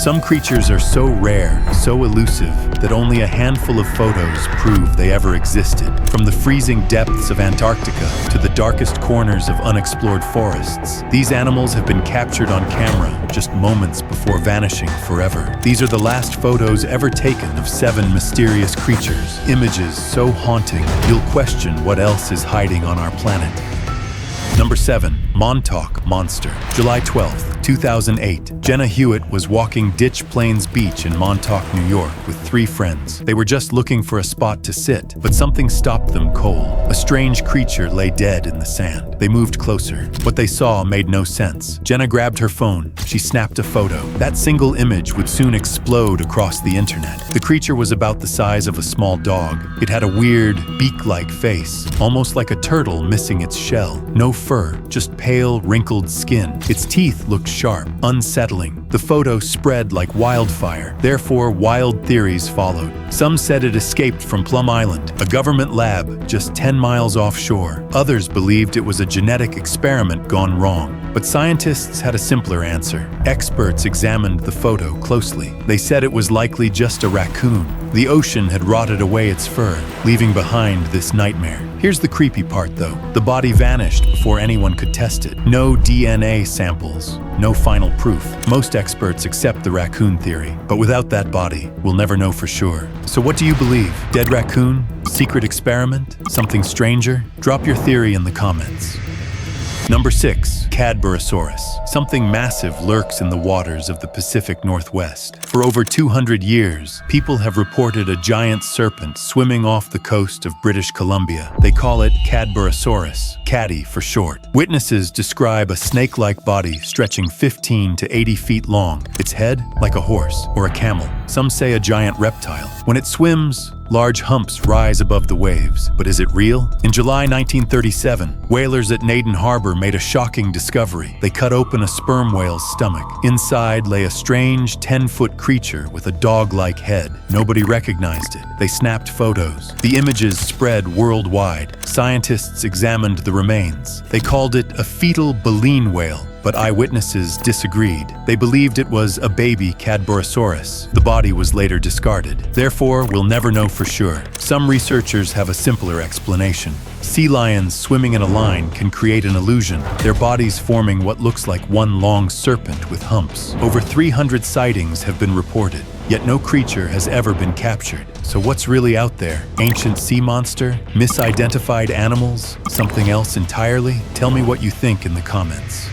Some creatures are so rare, so elusive, that only a handful of photos prove they ever existed. From the freezing depths of Antarctica to the darkest corners of unexplored forests, these animals have been captured on camera just moments before vanishing forever. These are the last photos ever taken of 7 mysterious creatures, images so haunting you'll question what else is hiding on our planet. Number 7. Montauk Monster. July 12th, 2008. Jenna Hewitt was walking Ditch Plains Beach in Montauk, New York with 3 friends. They were just looking for a spot to sit, but something stopped them cold. A strange creature lay dead in the sand. They moved closer. What they saw made no sense. Jenna grabbed her phone. She snapped a photo. That single image would soon explode across the internet. The creature was about the size of a small dog. It had a weird, beak-like face, almost like a turtle missing its shell. No fur, just pale, wrinkled skin. Its teeth looked sharp, unsettling. The photo spread like wildfire. Therefore, wild theories followed. Some said it escaped from Plum Island, a government lab just 10 miles offshore. Others believed it was a genetic experiment gone wrong. But scientists had a simpler answer. Experts examined the photo closely. They said it was likely just a raccoon. The ocean had rotted away its fur, leaving behind this nightmare. Here's the creepy part, though. The body vanished before anyone could test it. No DNA samples, no final proof. Most experts accept the raccoon theory, but without that body, we'll never know for sure. So what do you believe? Dead raccoon? Secret experiment? Something stranger? Drop your theory in the comments. Number 6. Cadborosaurus. Something massive lurks in the waters of the Pacific Northwest. For over 200 years, people have reported a giant serpent swimming off the coast of British Columbia. They call it Cadborosaurus, Caddy for short. Witnesses describe a snake-like body stretching 15 to 80 feet long, its head like a horse or a camel. Some say a giant reptile. When it swims, large humps rise above the waves. But is it real? In July 1937, whalers at Naden Harbor made a shocking discovery. They cut open a sperm whale's stomach. Inside lay a strange 10-foot creature with a dog-like head. Nobody recognized it. They snapped photos. The images spread worldwide. Scientists examined the remains. They called it a fetal baleen whale. But eyewitnesses disagreed. They believed it was a baby Cadborosaurus. The body was later discarded. Therefore, we'll never know for sure. Some researchers have a simpler explanation. Sea lions swimming in a line can create an illusion, their bodies forming what looks like one long serpent with humps. Over 300 sightings have been reported, yet no creature has ever been captured. So what's really out there? Ancient sea monster? Misidentified animals? Something else entirely? Tell me what you think in the comments.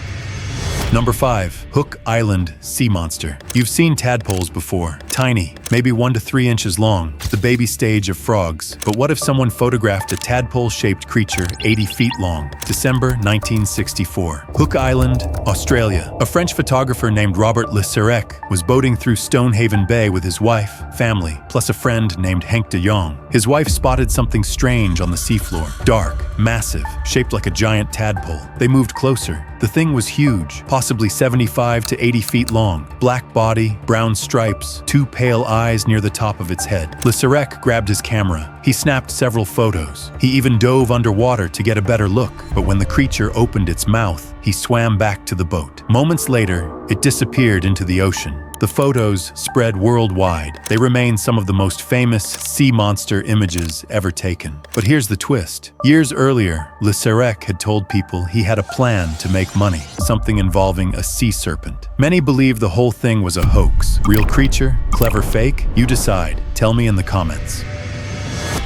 Number 5. Hook Island Sea Monster. You've seen tadpoles before. Tiny, maybe 1 to 3 inches long, the baby stage of frogs. But what if someone photographed a tadpole-shaped creature 80 feet long? December 1964. Hook Island, Australia. A French photographer named Robert Le Serec was boating through Stonehaven Bay with his wife, family, plus a friend named Henk de Jong. His wife spotted something strange on the seafloor. Dark, massive, shaped like a giant tadpole. They moved closer. The thing was huge, possibly 75 to 80 feet long. Black body, brown stripes, 2 pale eyes near the top of its head. Le Serec grabbed his camera. He snapped several photos. He even dove underwater to get a better look. But when the creature opened its mouth, he swam back to the boat. Moments later, it disappeared into the ocean. The photos spread worldwide. They remain some of the most famous sea monster images ever taken. But here's the twist. Years earlier, Le Serec had told people he had a plan to make money, something involving a sea serpent. Many believe the whole thing was a hoax. Real creature? Clever fake? You decide. Tell me in the comments.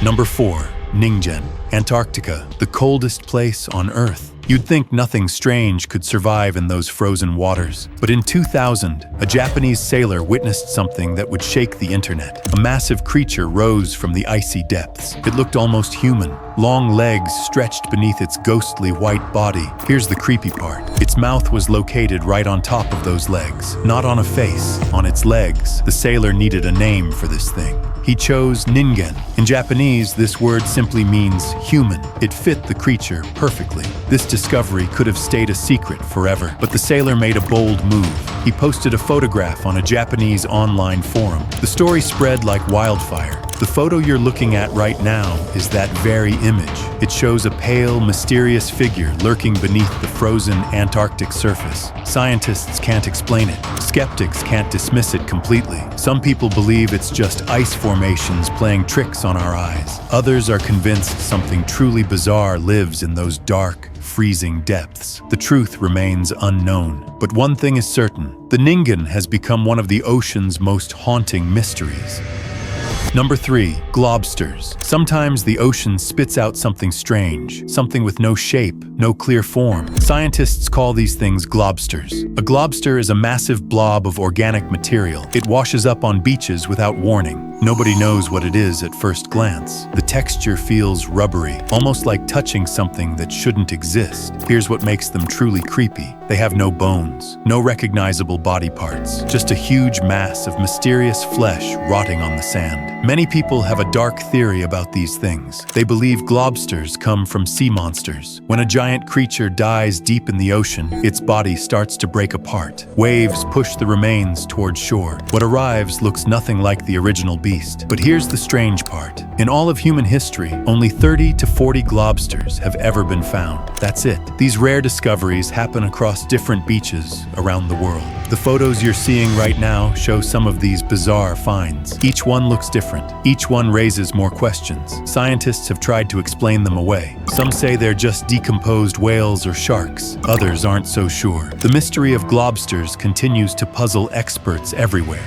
Number 4. Ningen, Antarctica, the coldest place on Earth. You'd think nothing strange could survive in those frozen waters. But in 2000, a Japanese sailor witnessed something that would shake the internet. A massive creature rose from the icy depths. It looked almost human. Long legs stretched beneath its ghostly white body. Here's the creepy part. Its mouth was located right on top of those legs. Not on a face, on its legs. The sailor needed a name for this thing. He chose Ningen. In Japanese, this word simply means human. It fit the creature perfectly. This discovery could have stayed a secret forever, but the sailor made a bold move. He posted a photograph on a Japanese online forum. The story spread like wildfire. The photo you're looking at right now is that very image. It shows a pale, mysterious figure lurking beneath the frozen Antarctic surface. Scientists can't explain it. Skeptics can't dismiss it completely. Some people believe it's just ice formations playing tricks on our eyes. Others are convinced something truly bizarre lives in those dark, freezing depths. The truth remains unknown. But one thing is certain: the Ningen has become one of the ocean's most haunting mysteries. Number 3. Globsters. Sometimes the ocean spits out something strange, something with no shape, no clear form. Scientists call these things globsters. A globster is a massive blob of organic material. It washes up on beaches without warning. Nobody knows what it is at first glance. The texture feels rubbery, almost like touching something that shouldn't exist. Here's what makes them truly creepy. They have no bones, no recognizable body parts, just a huge mass of mysterious flesh rotting on the sand. Many people have a dark theory about these things. They believe globsters come from sea monsters. When a giant creature dies deep in the ocean, its body starts to break apart. Waves push the remains toward shore. What arrives looks nothing like the original beast. But here's the strange part. In all of human history, only 30 to 40 globsters have ever been found. That's it. These rare discoveries happen across different beaches around the world. The photos you're seeing right now show some of these bizarre finds. Each one looks different. Each one raises more questions. Scientists have tried to explain them away. Some say they're just decomposed whales or sharks. Others aren't so sure. The mystery of globsters continues to puzzle experts everywhere.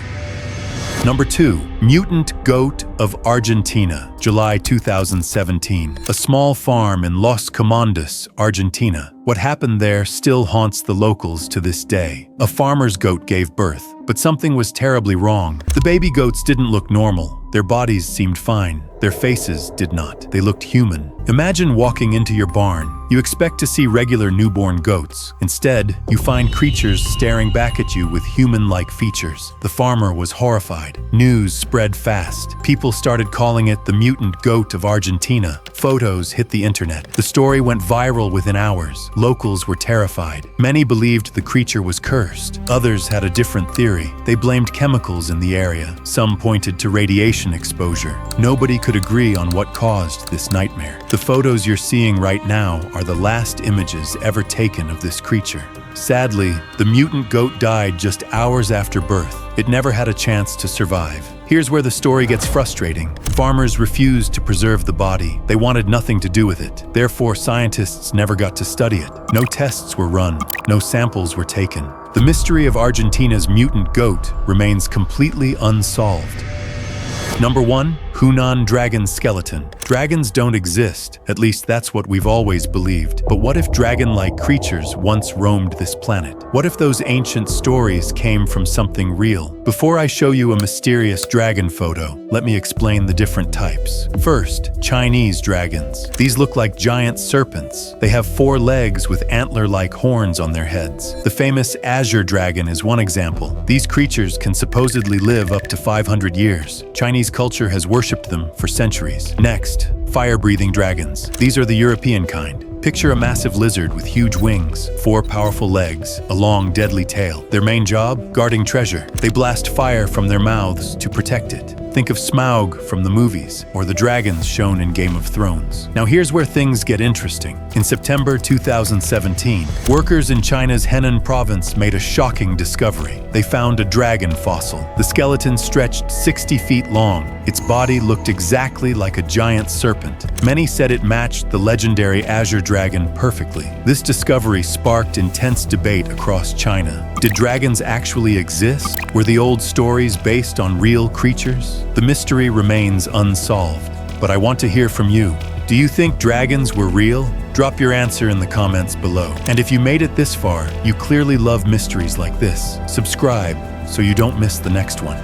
Number 2. Mutant goat of Argentina, July 2017. A small farm in Los Comandos, Argentina. What happened there still haunts the locals to this day. A farmer's goat gave birth, but something was terribly wrong. The baby goats didn't look normal. Their bodies seemed fine. Their faces did not. They looked human. Imagine walking into your barn. You expect to see regular newborn goats. Instead, you find creatures staring back at you with human-like features. The farmer was horrified. News spread fast. People started calling it the mutant goat of Argentina. Photos hit the internet. The story went viral within hours. Locals were terrified. Many believed the creature was cursed. Others had a different theory. They blamed chemicals in the area. Some pointed to radiation exposure. Nobody could agree on what caused this nightmare. The photos you're seeing right now are the last images ever taken of this creature. Sadly, the mutant goat died just hours after birth. It never had a chance to survive. Here's where the story gets frustrating. Farmers refused to preserve the body. They wanted nothing to do with it. Therefore, scientists never got to study it. No tests were run. No samples were taken. The mystery of Argentina's mutant goat remains completely unsolved. Number 1. Hunan dragon skeleton. Dragons don't exist, at least that's what we've always believed. But what if dragon-like creatures once roamed this planet? What if those ancient stories came from something real? Before I show you a mysterious dragon photo, let me explain the different types. First, Chinese dragons. These look like giant serpents. They have 4 legs with antler-like horns on their heads. The famous azure dragon is one example. These creatures can supposedly live up to 500 years. Chinese culture has worshipped them for centuries. Next, fire-breathing dragons. These are the European kind. Picture a massive lizard with huge wings, 4 powerful legs, a long, deadly tail. Their main job? Guarding treasure. They blast fire from their mouths to protect it. Think of Smaug from the movies, or the dragons shown in Game of Thrones. Now here's where things get interesting. In September 2017, workers in China's Henan province made a shocking discovery. They found a dragon fossil. The skeleton stretched 60 feet long. Its body looked exactly like a giant serpent. Many said it matched the legendary azure dragon perfectly. This discovery sparked intense debate across China. Did dragons actually exist? Were the old stories based on real creatures? The mystery remains unsolved, but I want to hear from you. Do you think dragons were real? Drop your answer in the comments below. And if you made it this far, you clearly love mysteries like this. Subscribe so you don't miss the next one.